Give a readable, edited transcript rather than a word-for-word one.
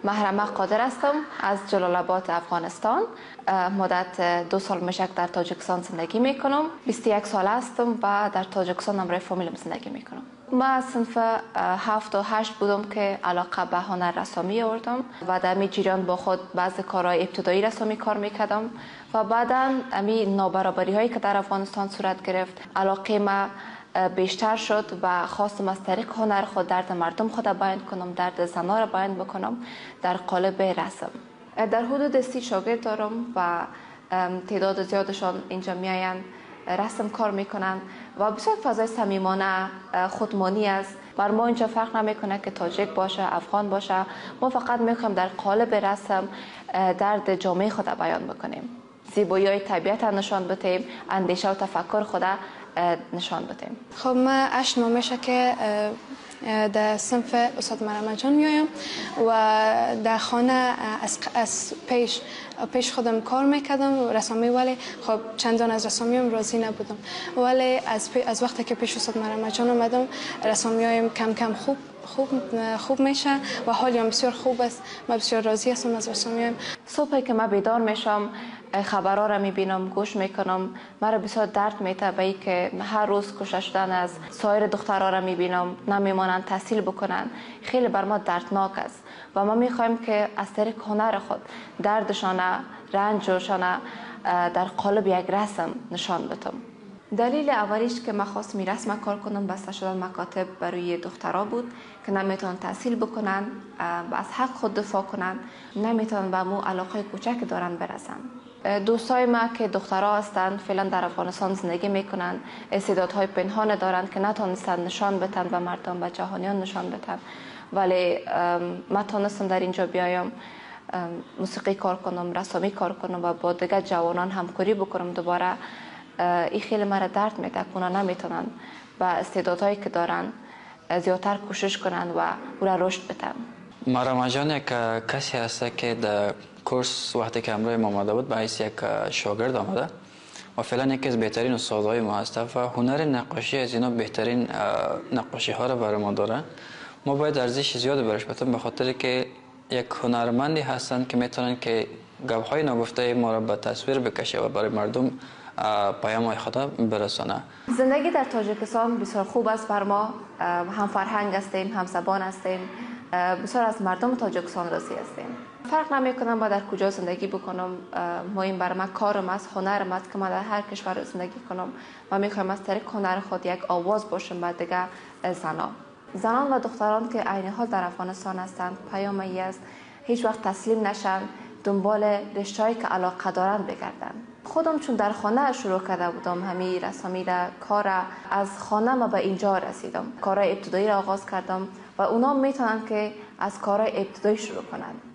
محرمه قادر هستم از جلال آباد افغانستان. مدت 2 سال میشه در تاجیکستان زندگی میکنم. 21 سال هستم و در تاجیکستان همراه فامیلم زندگی میکنم. ما از صنف 7 و 8 بودم که علاقه به هنر رسامی آوردم و در می جریان با خود بعضی کارهای ابتدایی رسامی کار میکردم و بعدا امی نابرابری هایی که در افغانستان صورت گرفت علاقه ما بیشتر شد و خواستم از طریق هنر خود درد مردم خود بیان کنم، درد زنان را بیان بکنم در قالب رسم. در حدود 30 شاگرد دارم و تعداد زیادشان اینجا میآیند رسم کار میکنن و بسیار فضای صمیمانه خودمانی است. بر ما اینجا فرق نمیکنه که تاجیک باشه افغان باشه، ما فقط میخوایم در قالب رسم درد جامعه خود بیان بکنیم، زیبایی های طبیعت نشان بدیم، اندیشه و تفکر خود نشان بدیم. خب من 8 ماه میشه که در صنف استاد مرحمت جان میایم و در خانه از پیش خودم کار میکردم رسامی، ولی خب چندان از رسامیم راضی نبودم، ولی از وقتی که پیش استاد مرحمت جان اومدم رسامیایم کم کم خوب میشه و حالیم بسیار خوب است. من بسیار راضی هستم از رسامیایم. صبحی که من بیدار میشم خبرها را میبینم، گوش میکنم، مرا بسیار درد میته به این که هر روز کشته شدن از سایر دخترها را میبینم، نمیمانند تحصیل بکنن. خیلی بر ما دردناک است و ما میخوایم که از طریق هنر خود دردشان، رنجشان در قالب یک رسم نشان بدم. دلیل اولیش که من خواستم این رسم کار کنم بسته شدن مکاتب برای دخترها بود که نمیتونن تحصیل بکنن و از حق خود دفاع کنن، نمیتونن به مو علاقه کوچک دارن برسن. دوستای ما که دخترها هستند فعلا در افغانستان زندگی میکنن، استعدادهای پنهان دارند که نتونستن نشان بدن به مردم و جهانیان نشان بدن، ولی من تونستم در اینجا بیایم موسیقی کار کنم، رسامی کار کنم و با دیگر جوانان همکاری بکنم. دوباره این خیلی مرا درد میده که اونا نمیتونن با استعدادهایی که دارن زیادتر کوشش کنن و او را رشد بدن. مرحمت جان یک کسی هست که در کورس وقتی که همراه ما آمده بود به حیث یک شاگرد آمده و فعلا یکی از بهترین استادهای ما هست و هنر نقاشی از اینا بهترین نقاشی ها را برای ما داره. ما باید ارزش زیادی برش بدیم به خاطر که یک هنرمندی هستند که میتونن که گپ‌های نگفته ما را به تصویر بکشه و برای مردم پیام خود برسانه. زندگی در تاجیکستان بسیار خوب است بر ما، هم فرهنگ هستیم، هم زبان هستیم، بسیار از مردم تاجیکستان راضی هستیم. فرق نمیکنم با در کجا زندگی بکنم، مهم بر من کارم است، هنرم است که من در هر کشور زندگی کنم و میخوایم از طریق هنر خود یک آواز باشم به دیگر زنان و دختران که عین حال در افغانستان هستند. پیام ای است هیچ وقت تسلیم نشن، دنبال رشته‌ای که علاقه دارن بگردن. خودم چون در خانه شروع کرده بودم همین رسامی را، کار از خانه ما به اینجا رسیدم، کارهای ابتدایی را آغاز کردم و اونا میتونن که از کارهای ابتدایی شروع کنن.